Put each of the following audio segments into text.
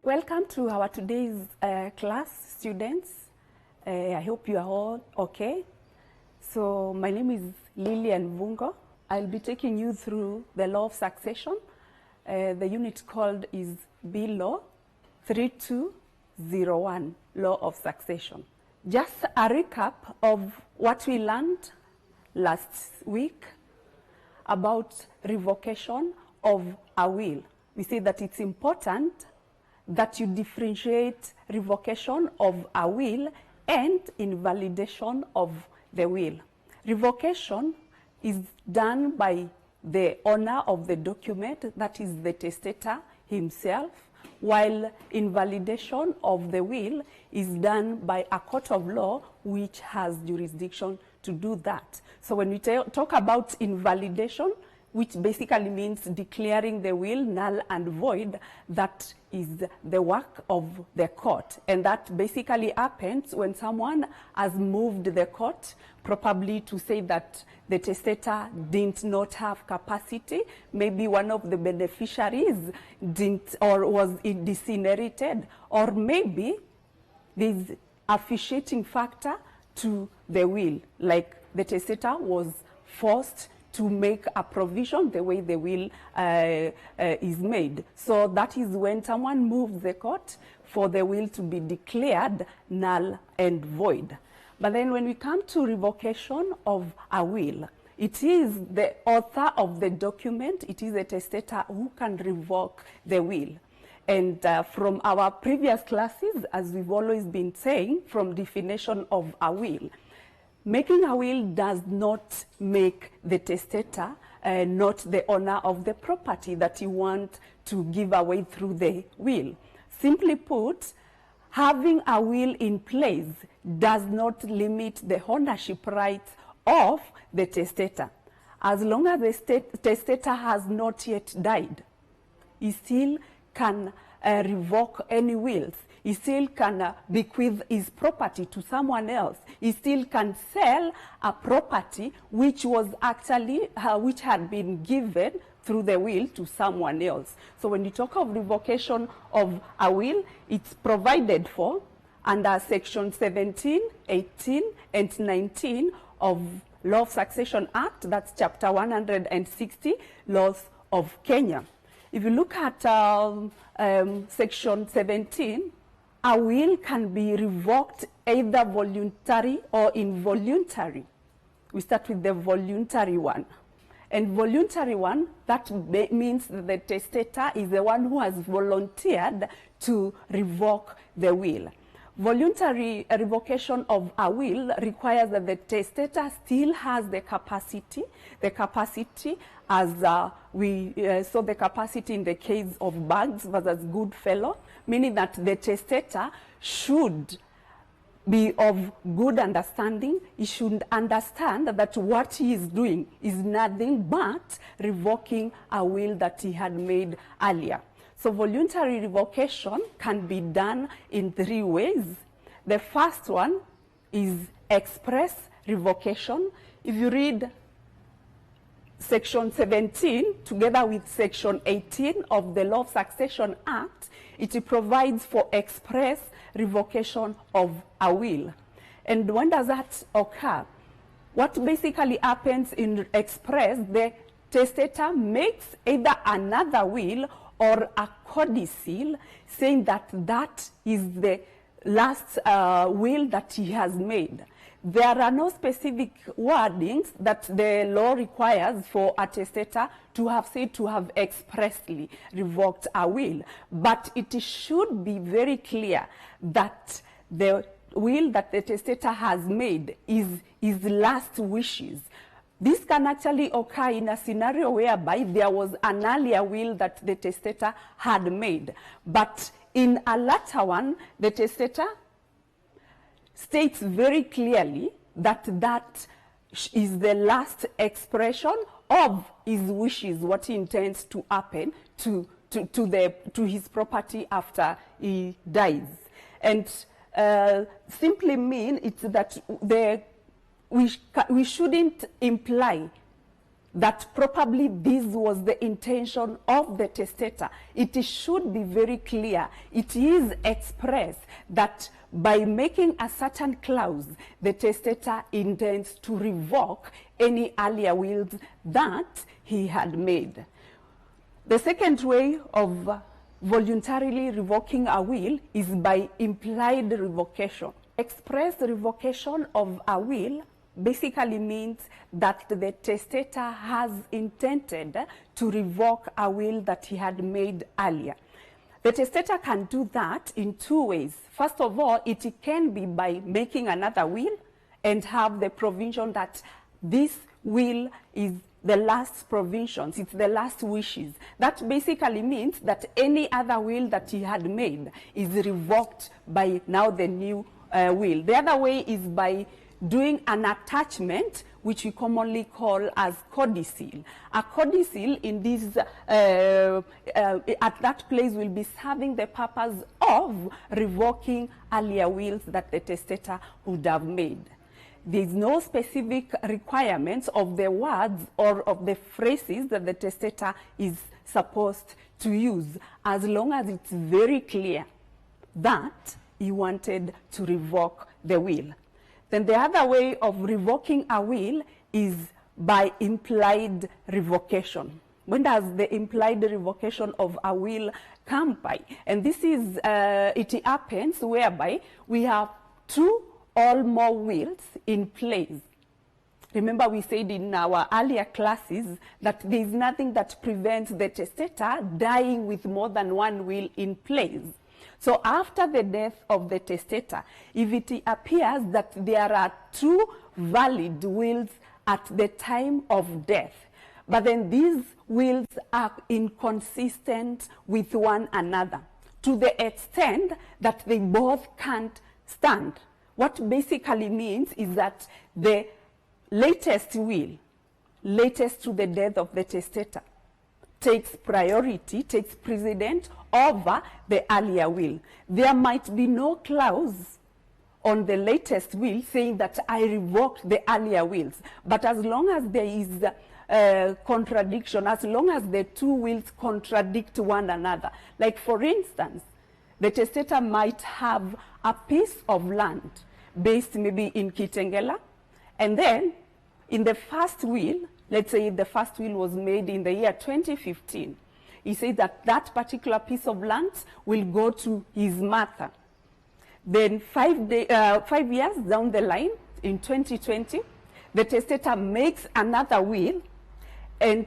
Welcome to our today's class, students. I hope you are all okay. So my name is Lilian Vungo. I'll be taking you through the law of succession. The unit called is B Law 3201, Law of Succession. Just a recap of what we learned last week about revocation of a will. We say that it's important that you differentiate revocation of a will and invalidation of the will. Revocation is done by the owner of the document, that is the testator himself, while invalidation of the will is done by a court of law which has jurisdiction to do that. So when we talk about invalidation, which basically means declaring the will null and void, that is the work of the court. And that basically happens when someone has moved the court, probably to say that the testator did not have capacity, maybe one of the beneficiaries didn't or was disinherited, or maybe there's a officiating factor to the will, like the testator was forced to make a provision the way the will is made. So that is when someone moves the court for the will to be declared null and void. But then when we come to revocation of a will, it is the author of the document, it is the testator who can revoke the will. And from our previous classes, as we've always been saying, from definition of a will, making a will does not make the testator not the owner of the property that you want to give away through the will. Simply put, having a will in place does not limit the ownership rights of the testator. As long as the testator has not yet died, he still can revoke any wills. He still can bequeath his property to someone else. He still can sell a property which was actually, which had been given through the will to someone else. So when you talk of revocation of a will, it's provided for under section 17, 18, and 19 of Law of Succession Act, that's chapter 160, Laws of Kenya. If you look at section 17, a will can be revoked either voluntary or involuntary. We start with the voluntary one. And voluntary one, that means that the testator is the one who has volunteered to revoke the will. Voluntary revocation of a will requires that the testator still has the capacity as saw the capacity in the case of Baggs versus Goodfellow, meaning that the testator should be of good understanding. He should understand that what he is doing is nothing but revoking a will that he had made earlier. So voluntary revocation can be done in three ways. The first one is express revocation. If you read section 17 together with section 18 of the Law of Succession Act, it provides for express revocation of a will. And when does that occur? What basically happens in express, the testator makes either another will or a codicil saying that that is the last will that he has made. There are no specific wordings that the law requires for a testator to have said to have expressly revoked a will. But it should be very clear that the will that the testator has made is his last wishes. This can actually occur in a scenario whereby there was an earlier will that the testator had made. But in a later one, the testator states very clearly that that is the last expression of his wishes, what he intends to happen to his property after he dies. And simply mean it's that we shouldn't imply that probably this was the intention of the testator. It should be very clear. It is expressed that by making a certain clause, the testator intends to revoke any earlier wills that he had made. The second way of voluntarily revoking a will is by implied revocation. Express revocation of a will basically means that the testator has intended to revoke a will that he had made earlier. The testator can do that in two ways. First of all, it can be by making another will and have the provision that this will is the last provisions, it's the last wishes. That basically means that any other will that he had made is revoked by now the new will. The other way is by doing an attachment, which we commonly call as codicil. A codicil in this, at that place will be serving the purpose of revoking earlier wills that the testator would have made. There is no specific requirements of the words or of the phrases that the testator is supposed to use, as long as it's very clear that he wanted to revoke the will. Then the other way of revoking a will is by implied revocation. When does the implied revocation of a will come by? And this is, it happens whereby we have two or more wills in place. Remember, we said in our earlier classes that there is nothing that prevents the testator dying with more than one will in place. So after the death of the testator, if it appears that there are two valid wills at the time of death, but then these wills are inconsistent with one another to the extent that they both can't stand. What basically means is that the latest will, latest to the death of the testator, takes priority, takes precedence over the earlier will. There might be no clause on the latest will saying that I revoked the earlier wills, but as long as there is contradiction, as long as the two wills contradict one another, like for instance, the testator might have a piece of land based maybe in Kitengela, and then in the first will, let's say the first will was made in the year 2015. He said that that particular piece of land will go to his mother. Then 5 years down the line, in 2020, the testator makes another will, and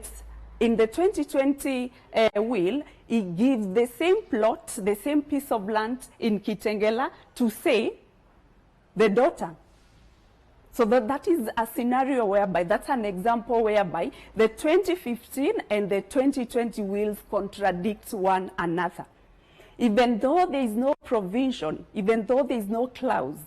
in the 2020 will, he gives the same plot, the same piece of land in Kitengela to say the daughter. So that is a scenario whereby, that's an example whereby the 2015 and the 2020 wills contradict one another. Even though there is no provision, even though there is no clause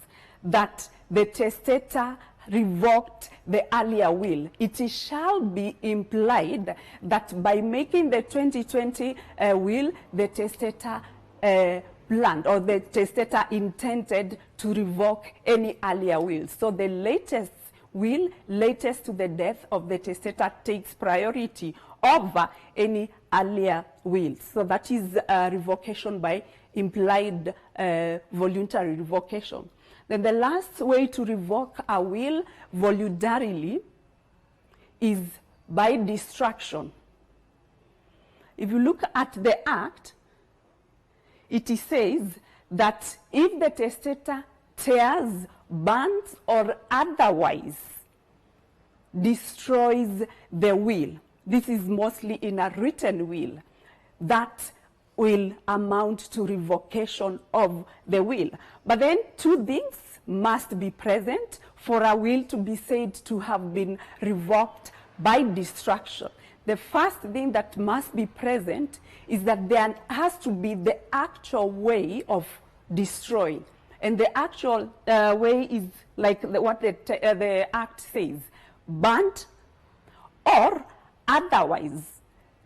that the testator revoked the earlier will, it shall be implied that by making the 2020 will, the testator planned, or the testator intended to revoke any earlier will. So the latest will, latest to the death of the testator, takes priority over any earlier will. So that is revocation by implied voluntary revocation. Then the last way to revoke a will voluntarily is by destruction. If you look at the Act, it says that if the testator tears, burns, or otherwise destroys the will, this is mostly in a written will, that will amount to revocation of the will. But then two things must be present for a will to be said to have been revoked by destruction. The first thing that must be present is that there has to be the actual way of destroying. And the actual way is like what the Act says, burnt or otherwise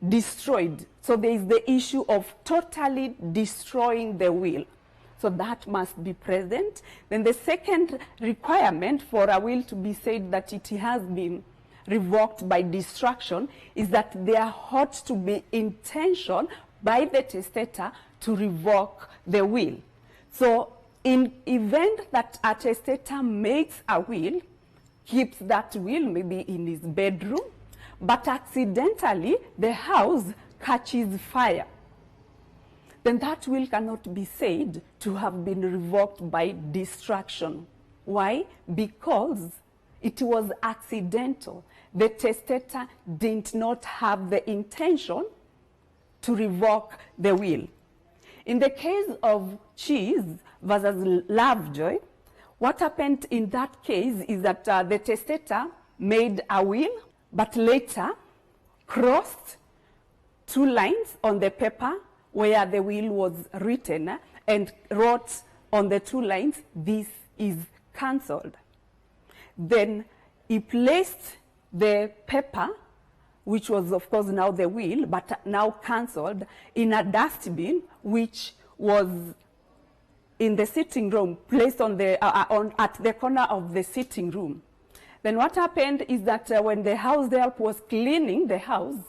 destroyed. So there is the issue of totally destroying the will. So that must be present. Then the second requirement for a will to be said that it has been revoked by destruction is that there ought to be intention by the testator to revoke the will. So in event that a testator makes a will, keeps that will maybe in his bedroom, but accidentally the house catches fire, then that will cannot be said to have been revoked by destruction. Why? Because it was accidental. The testator did not have the intention to revoke the will. In the case of Cheese versus Lovejoy, what happened in that case is that the testator made a will, but later crossed 2 lines on the paper where the will was written and wrote on the 2 lines, "This is cancelled." Then he placed the paper, which was of course now the will, but now cancelled, in a dustbin which was in the sitting room, placed on the, at the corner of the sitting room. Then what happened is that when the house help was cleaning the house,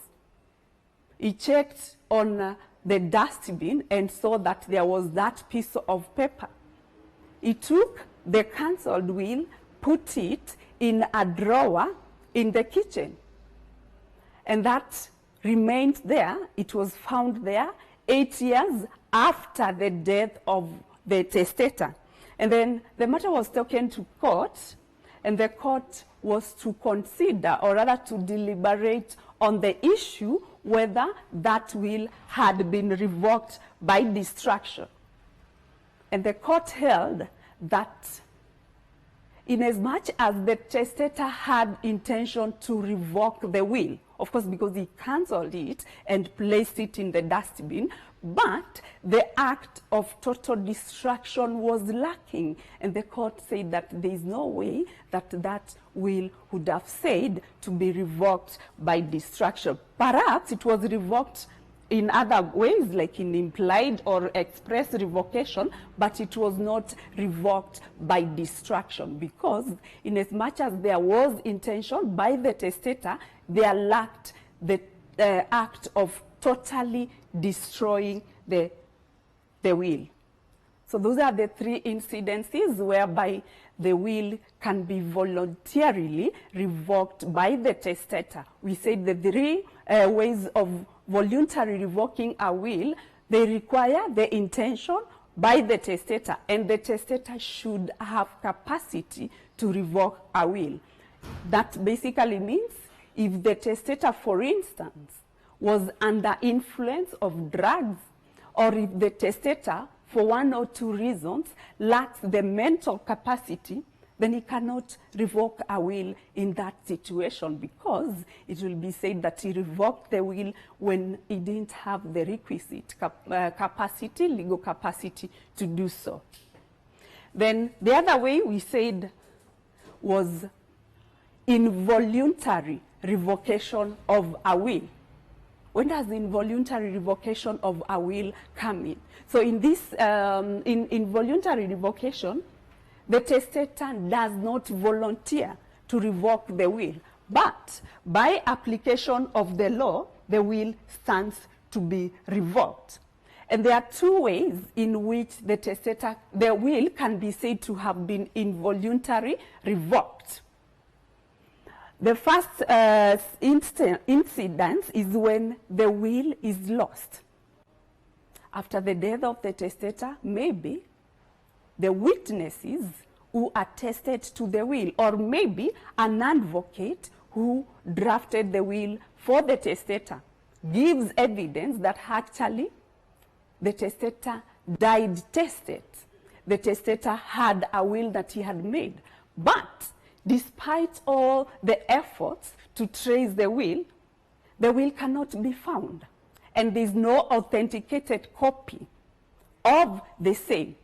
he checked on the dustbin and saw that there was that piece of paper. He took the cancelled will, put it in a drawer in the kitchen. And that remained there. It was found there 8 years after the death of the testator. And then the matter was taken to court, and the court was to consider, or rather to deliberate on the issue whether that will had been revoked by destruction. And the court held that inasmuch as the testator had intention to revoke the will, of course because he cancelled it and placed it in the dustbin, but the act of total destruction was lacking, and the court said that there is no way that that will would have said to be revoked by destruction. Perhaps it was revoked in other ways, like in implied or express revocation, but it was not revoked by destruction, because inasmuch as there was intention by the testator, there lacked the act of totally destroying the will. So those are the 3 incidences whereby the will can be voluntarily revoked by the testator. We said the 3 ways of voluntary revoking a will, they require the intention by the testator, and the testator should have capacity to revoke a will. That basically means if the testator, for instance, was under influence of drugs, or if the testator, for 1 or 2 reasons, lacks the mental capacity, then he cannot revoke a will in that situation, because it will be said that he revoked the will when he didn't have the requisite capacity, legal capacity to do so. Then the other way we said was involuntary revocation of a will. When does involuntary revocation of a will come in? So in this, in involuntary revocation, the testator does not volunteer to revoke the will, but by application of the law, the will stands to be revoked. And there are 2 ways in which the will can be said to have been involuntarily revoked. The first incident is when the will is lost. After the death of the testator, maybe the witnesses who attested to the will, or maybe an advocate who drafted the will for the testator, gives evidence that actually the testator died testate. The testator had a will that he had made, but despite all the efforts to trace the will cannot be found, and there is no authenticated copy of the same.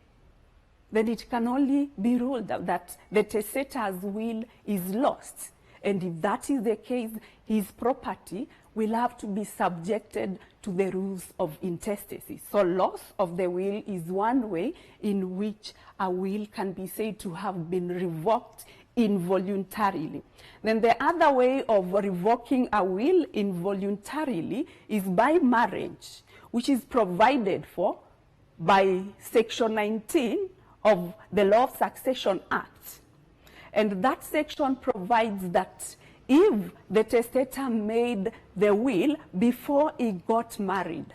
Then it can only be ruled out that the testator's will is lost. And if that is the case, his property will have to be subjected to the rules of intestacy. So loss of the will is one way in which a will can be said to have been revoked involuntarily. Then the other way of revoking a will involuntarily is by marriage, which is provided for by Section 19 of the Law of Succession Act. And that section provides that if the testator made the will before he got married,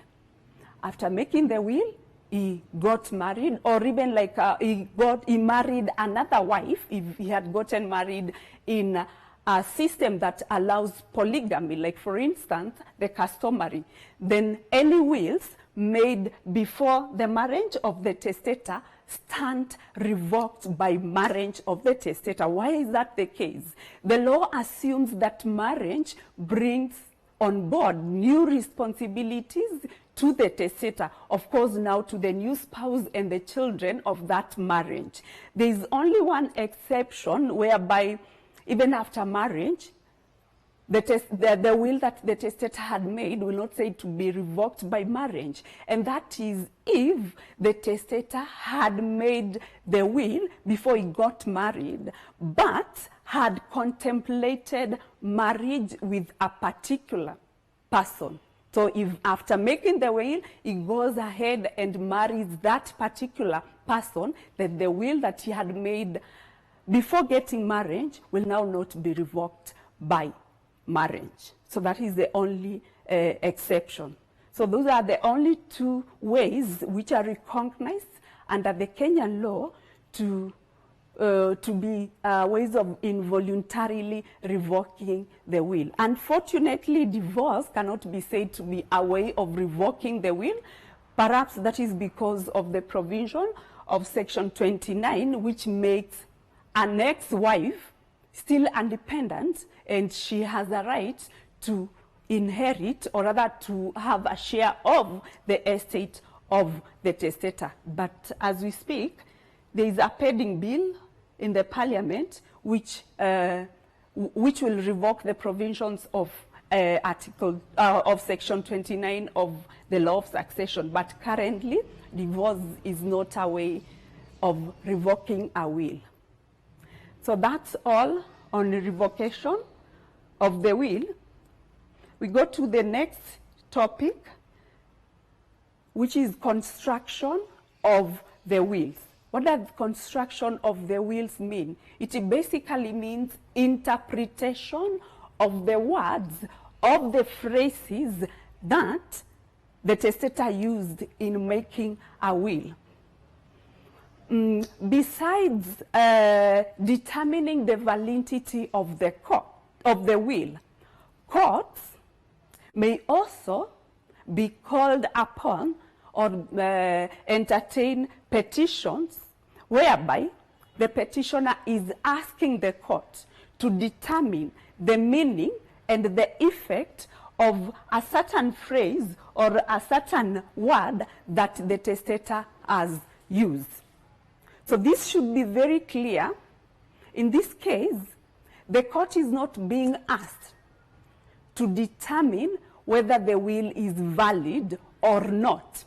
after making the will, he got married, or even like he married another wife, if he had gotten married in a system that allows polygamy, like for instance, the customary, then any wills made before the marriage of the testator stand revoked by marriage of the testator. Why is that the case? The law assumes that marriage brings on board new responsibilities to the testator, of course now to the new spouse and the children of that marriage. There is only one exception whereby even after marriage, the will that the testator had made will not say to be revoked by marriage. And that is if the testator had made the will before he got married, but had contemplated marriage with a particular person. So if after making the will, he goes ahead and marries that particular person, then the will that he had made before getting marriage will now not be revoked by marriage. So that is the only exception. So those are the only two ways which are recognized under the Kenyan law to be ways of involuntarily revoking the will. Unfortunately, divorce cannot be said to be a way of revoking the will. Perhaps that is because of the provision of Section 29, which makes an ex-wife still independent, and she has a right to inherit, or rather to have a share of the estate of the testator. But as we speak, there is a pending bill in the parliament which will revoke the provisions of of Section 29 of the Law of Succession. But currently, divorce is not a way of revoking a will. So that's all on the revocation of the will. We go to the next topic, which is construction of the wills. What does construction of the wills mean? It basically means interpretation of the words of the phrases that the testator used in making a will. Besides determining the validity of the will, courts may also be called upon or entertain petitions whereby the petitioner is asking the court to determine the meaning and the effect of a certain phrase or a certain word that the testator has used. So this should be very clear. In this case, the court is not being asked to determine whether the will is valid or not.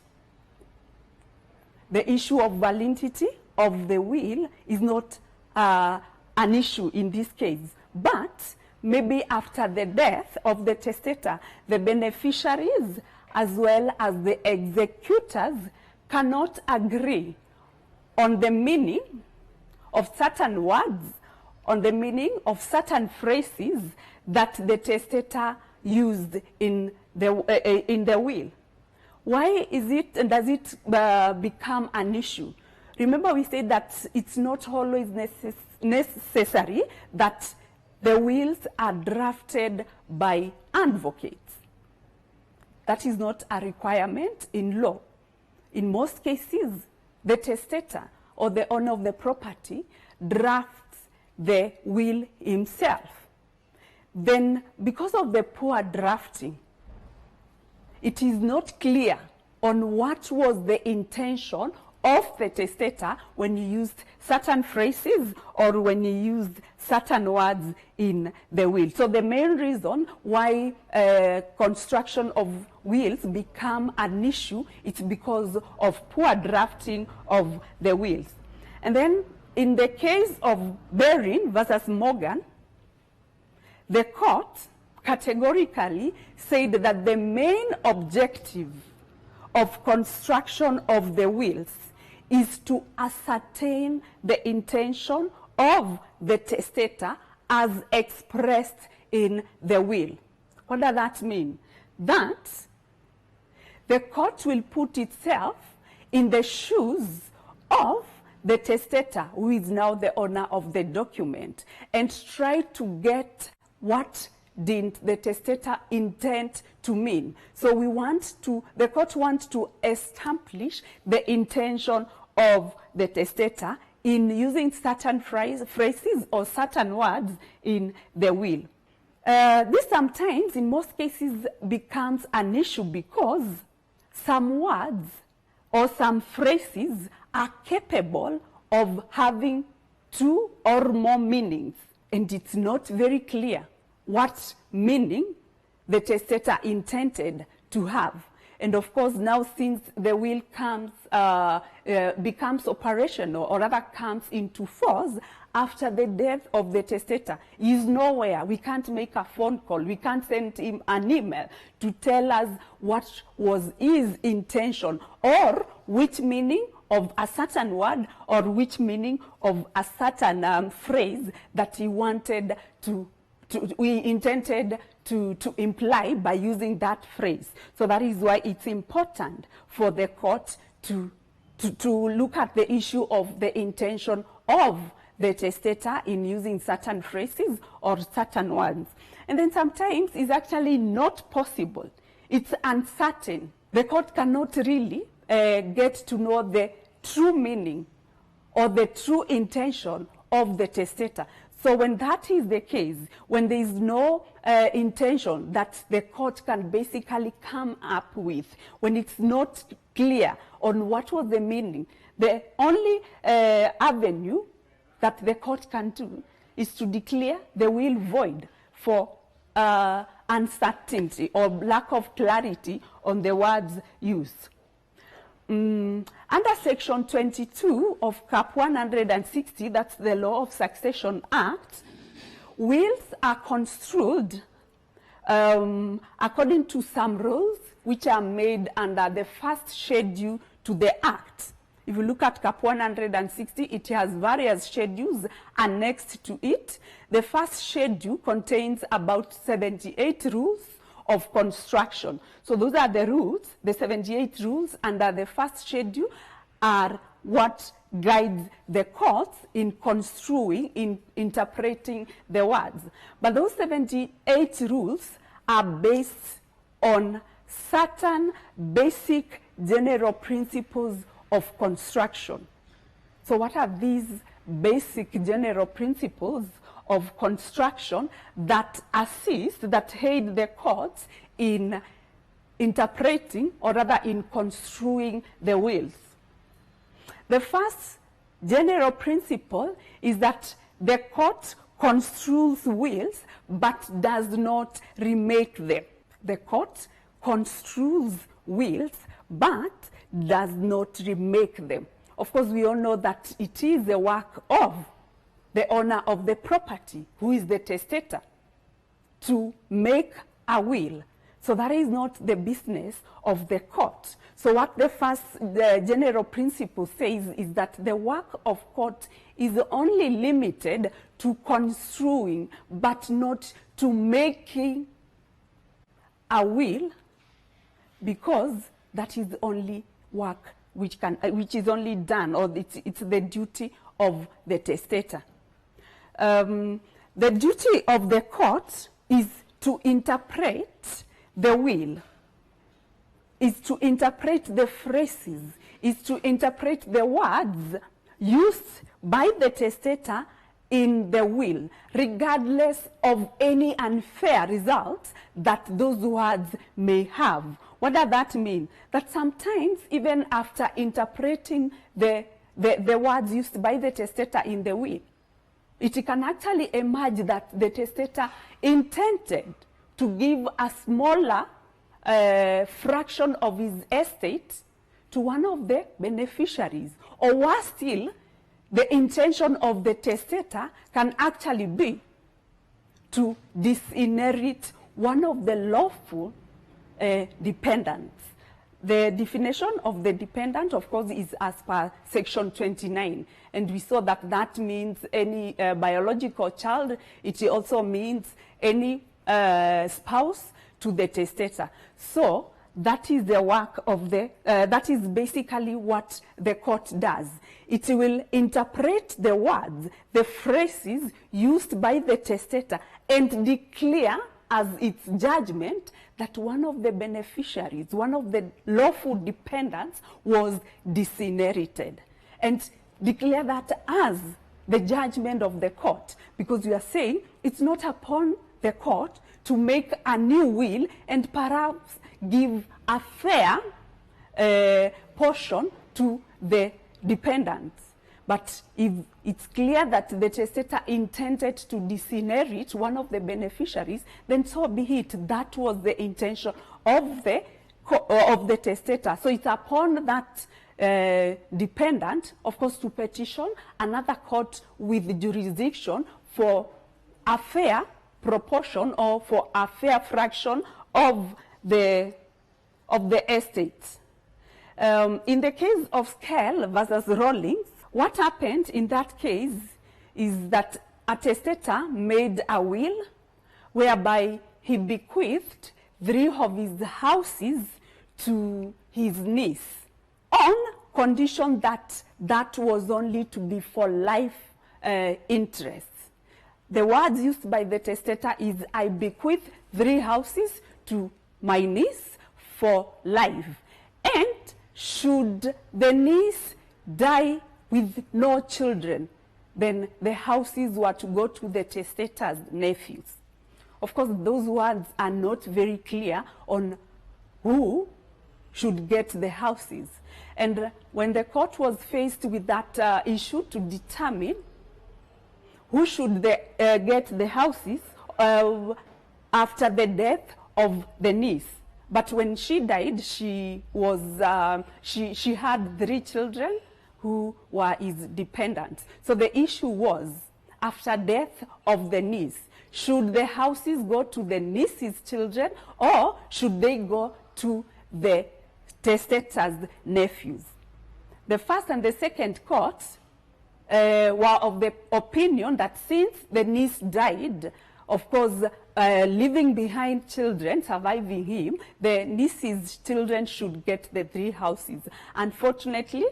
The issue of validity of the will is not an issue in this case, but maybe after the death of the testator, the beneficiaries as well as the executors cannot agree on the meaning of certain words, on the meaning of certain phrases that the testator used in the will. Why is it, and does it become an issue? Remember, we said that it's not always necessary that the wills are drafted by advocates. That is not a requirement in law. In most cases, the testator or the owner of the property drafts the will himself. Then, because of the poor drafting, it is not clear on what was the intention of the testator when he used certain phrases or when he used certain words in the will. So the main reason why construction of wills become an issue is because of poor drafting of the wills. And then in the case of Berin versus Morgan, the court categorically said that the main objective of construction of the wills is to ascertain the intention of the testator as expressed in the will. What does that mean? That the court will put itself in the shoes of the testator, who is now the owner of the document, and try to get what did the testator intend to mean. So the court wants to establish the intention of the testator in using certain phrases or certain words in the will. This sometimes, in most cases, becomes an issue because some words or some phrases are capable of having two or more meanings, and it's not very clear what meaning the testator intended to have. And of course, now since the will becomes operational, or rather comes into force after the death of the testator, he is nowhere. We can't make a phone call. We can't send him an email to tell us what was his intention, or which meaning of a certain word, or which meaning of a certain phrase that he wanted we intended to imply by using that phrase. So that is why it's important for the court to look at the issue of the intention of the testator in using certain phrases or certain words. And then sometimes it's actually not possible. It's uncertain. The court cannot really get to know the true meaning or the true intention of the testator. So when that is the case, when there is no intention that the court can basically come up with, when it's not clear on what was the meaning, the only avenue that the court can do is to declare the will void for uncertainty or lack of clarity on the words used. Under Section 22 of Cap 160, that's the Law of Succession Act, wills are construed according to some rules which are made under the first schedule to the Act. If you look at Cap 160, it has various schedules annexed to it. The first schedule contains about 78 rules of construction. So those are the rules, the 78 rules under the first schedule are what guides the courts in construing, in interpreting the words. But those 78 rules are based on certain basic general principles of construction. So what are these basic general principles of construction that assist, that aid the courts in interpreting, or rather in construing the wills? The first general principle is that the court construes wills but does not remake them. The court construes wills but does not remake them. Of course, we all know that it is the work of the owner of the property, who is the testator, to make a will. So that is not the business of the court. So what the general principle says is that the work of court is only limited to construing, but not to making a will, because that is only work which is only done, or it's the duty of the testator. The duty of the court is to interpret the will, is to interpret the phrases, is to interpret the words used by the testator in the will, regardless of any unfair results that those words may have. What does that mean? That sometimes, even after interpreting the words used by the testator in the will, it can actually emerge that the testator intended to give a smaller fraction of his estate to one of the beneficiaries, or worse still, the intention of the testator can actually be to disinherit one of the lawful dependents. The definition of the dependent, of course, is as per section 29. And we saw that that means any biological child. It also means any spouse to the testator. So that is the work of that is basically what the court does. It will interpret the words, the phrases used by the testator and declare as its judgment that one of the beneficiaries, one of the lawful dependents was disinherited, and declare that as the judgment of the court, because we are saying it's not upon the court to make a new will and perhaps give a fair portion to the dependents. But if it's clear that the testator intended to disinherit one of the beneficiaries, then so be it. That was the intention of the testator. So it's upon that dependent, of course, to petition another court with jurisdiction for a fair proportion or for a fair fraction of the estate. In the case of Skell versus Rawlings, what happened in that case is that a testator made a will whereby he bequeathed 3 of his houses to his niece on condition that that was only to be for life interest. The words used by the testator is, I bequeath 3 houses to my niece for life. And should the niece die with no children, then the houses were to go to the testator's nephews. Of course, those words are not very clear on who should get the houses. And when the court was faced with that issue to determine who should get the houses after the death of the niece, but when she died, she had 3 children who were his dependents. So the issue was, after death of the niece, should the houses go to the niece's children or should they go to the testator's nephews? The first and the second courts were of the opinion that since the niece died, of course, leaving behind children, surviving him, the niece's children should get the 3 houses. Unfortunately,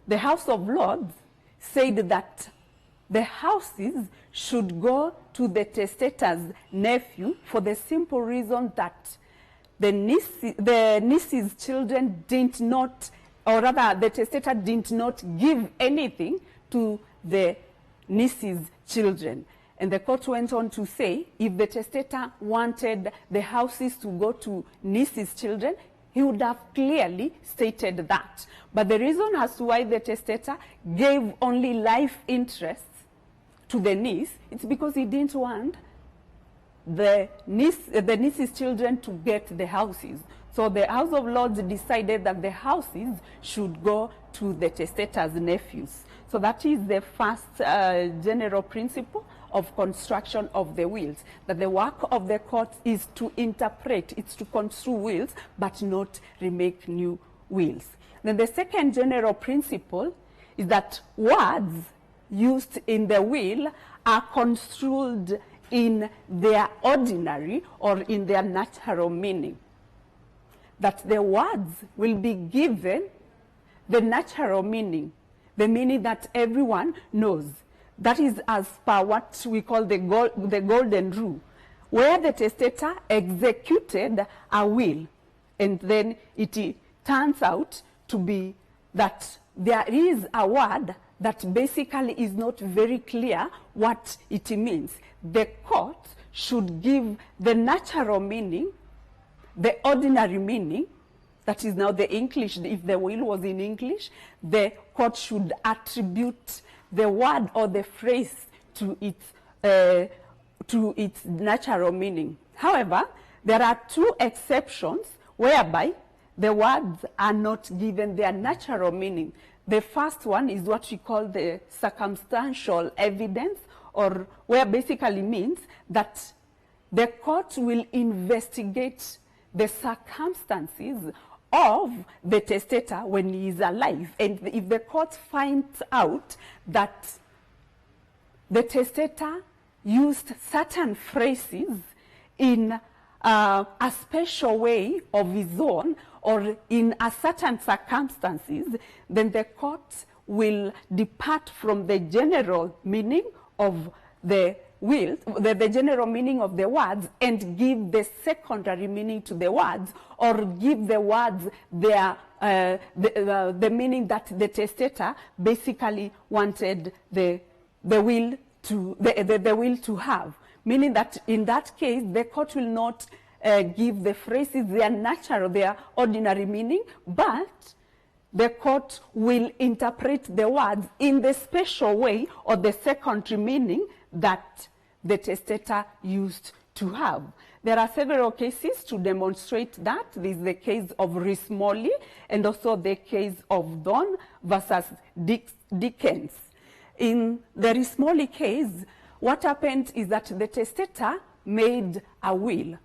the House of Lords said that the houses should go to the testator's nephew for the simple reason that the niece's children did not, or rather the testator did not give anything to the niece's children. And the court went on to say, if the testator wanted the houses to go to niece's children, he would have clearly stated that. But the reason as to why the testator gave only life interests to the niece, it's because he didn't want the niece's children to get the houses. So the House of Lords decided that the houses should go to the testator's nephews. So that is the first general principle of construction of the wills, that the work of the court is to interpret, it's to construe wills, but not remake new wills. Then the second general principle is that words used in the will are construed in their ordinary or in their natural meaning. That the words will be given the natural meaning, the meaning that everyone knows. That is as per what we call the golden rule, where the testator executed a will, and then it turns out to be that there is a word that basically is not very clear what it means. The court should give the natural meaning, the ordinary meaning, that is now the English. If the will was in English, the court should attribute the word or the phrase to its natural meaning. However, there are 2 exceptions whereby the words are not given their natural meaning. The first one is what we call the circumstantial evidence, or where basically means that the court will investigate the circumstances of the testator when he is alive. And if the court finds out that the testator used certain phrases in a special way of his own, or in a certain circumstances, then the court will depart from the general meaning of the will, the general meaning of the words, and give the secondary meaning to the words, or give the words their the meaning that the testator basically wanted the will to have. Meaning that in that case, the court will not give the phrases their natural, their ordinary meaning, but the court will interpret the words in the special way or the secondary meaning that the testator used to have. There are several cases to demonstrate that. This is the case of Rees-Mogg and also the case of Don versus Dickens. In the Rees-Mogg case, what happened is that the testator made a will.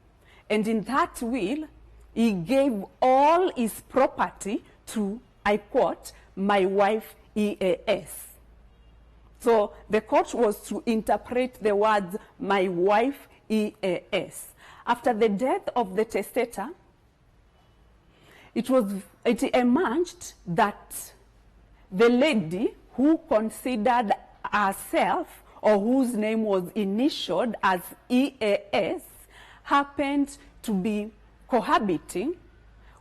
And in that will, he gave all his property to, I quote, my wife EAS. So the court was to interpret the words, my wife EAS. After the death of the testator, it emerged that the lady who considered herself, or whose name was initialed as EAS, happened to be cohabiting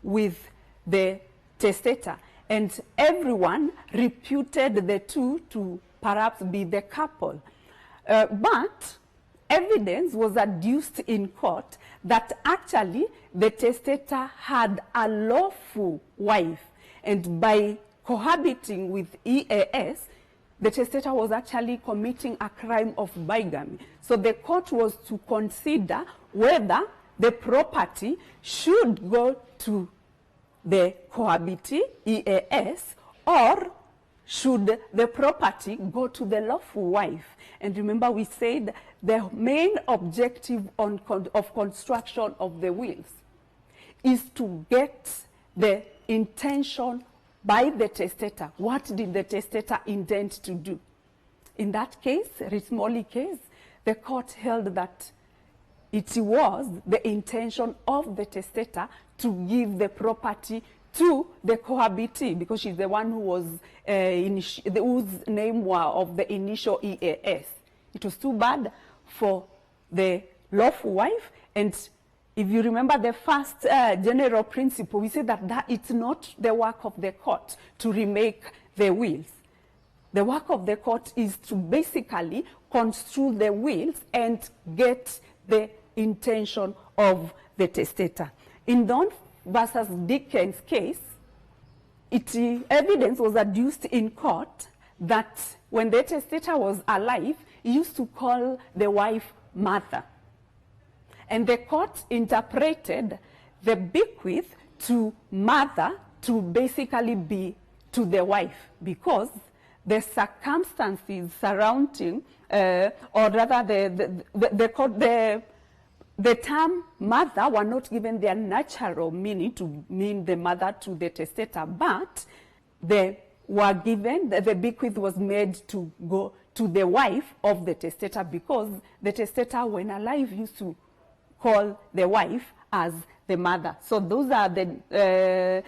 with the testator. And everyone reputed the two to perhaps be the couple. But evidence was adduced in court that actually the testator had a lawful wife. And by cohabiting with EAS, the testator was actually committing a crime of bigamy. So the court was to consider whether the property should go to the cohabitee, EAS, or should the property go to the lawful wife. And remember, we said the main objective of construction of the wills is to get the intention by the testator. What did the testator intend to do? In that case, Rees-Mogg case, the court held that it was the intention of the testator to give the property to the cohabitee, because she's the one who was whose name was of the initial EAS. It was too bad for the lawful wife. And if you remember the first general principle, we said that it's not the work of the court to remake the wills. The work of the court is to basically construe the wills and get the intention of the testator. In Don versus Dickens case, evidence was adduced in court that when the testator was alive, he used to call the wife mother. And the court interpreted the bequeath to mother to basically be to the wife, because the circumstances surrounding, or rather the term mother were not given their natural meaning to mean the mother to the testator, but they were given, the bequeath was made to go to the wife of the testator, because the testator, when alive, used to call the wife as the mother. So those are the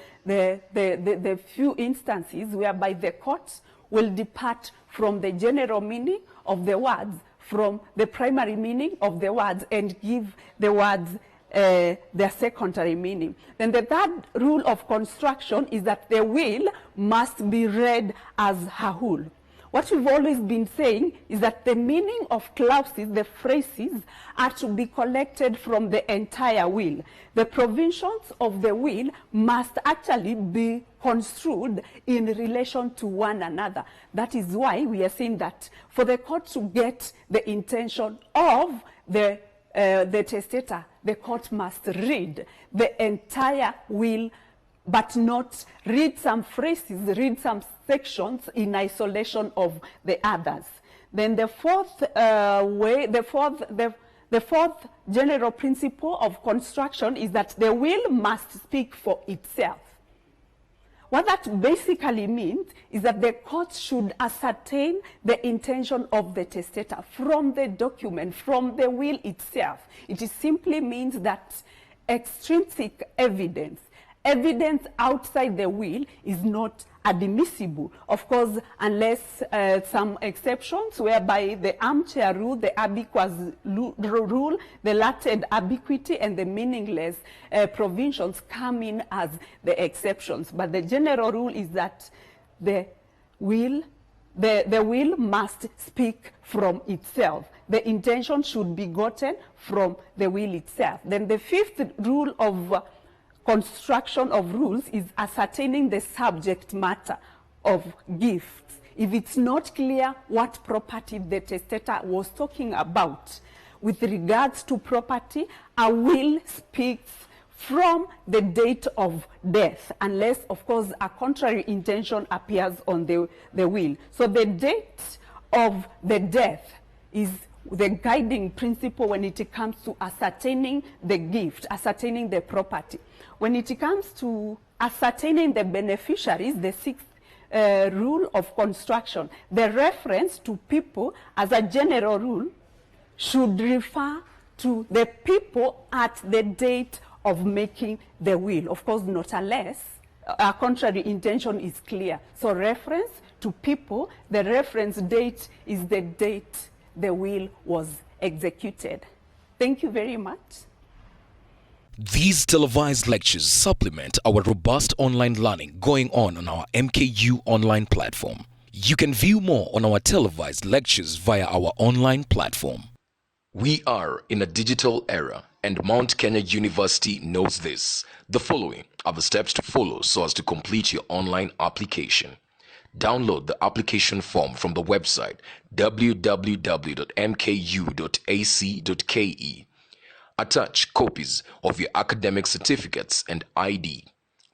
few instances whereby the courts will depart from the general meaning of the words, from the primary meaning of the words, and give the words their secondary meaning. Then the third rule of construction is that the will must be read as a whole. What we've always been saying is that the meaning of clauses, the phrases, are to be collected from the entire will. The provisions of the will must actually be construed in relation to one another. That is why we are saying that for the court to get the intention of the testator, the court must read the entire will, but not read some phrases, read some sections in isolation of the others. Then the fourth general principle of construction is that the will must speak for itself. What that basically means is that the court should ascertain the intention of the testator from the document, from the will itself. It simply means that extrinsic evidence outside the will is not admissible. Of course, unless some exceptions whereby the armchair rule, the ubiquitous rule, the latent ubiquity, and the meaningless provisions come in as the exceptions. But the general rule is that the will must speak from itself. The intention should be gotten from the will itself. Then the fifth rule of construction of rules is ascertaining the subject matter of gifts. If it's not clear what property the testator was talking about with regards to property, a will speaks from the date of death, unless, of course, a contrary intention appears on the will. So the date of the death is the guiding principle when it comes to ascertaining the gift, ascertaining the property. When it comes to ascertaining the beneficiaries, the sixth rule of construction, the reference to people as a general rule should refer to the people at the date of making the will. Of course, not unless a contrary intention is clear. So reference to people, the reference date is the date the will was executed. Thank you very much. These televised lectures supplement our robust online learning going on our MKU online platform. You can view more on our televised lectures via our online platform. We are in a digital era, and Mount Kenya University knows this. The following are the steps to follow so as to complete your online application. Download the application form from the website www.mku.ac.ke. Attach copies of your academic certificates and ID.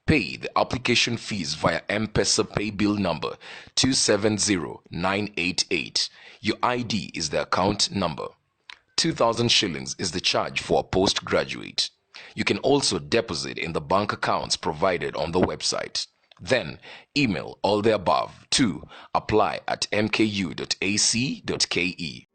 Pay the application fees via M-Pesa pay bill number 270988. Your ID is the account number. 2,000 shillings is the charge for a postgraduate. You can also deposit in the bank accounts provided on the website. Then email all the above to apply@mku.ac.ke.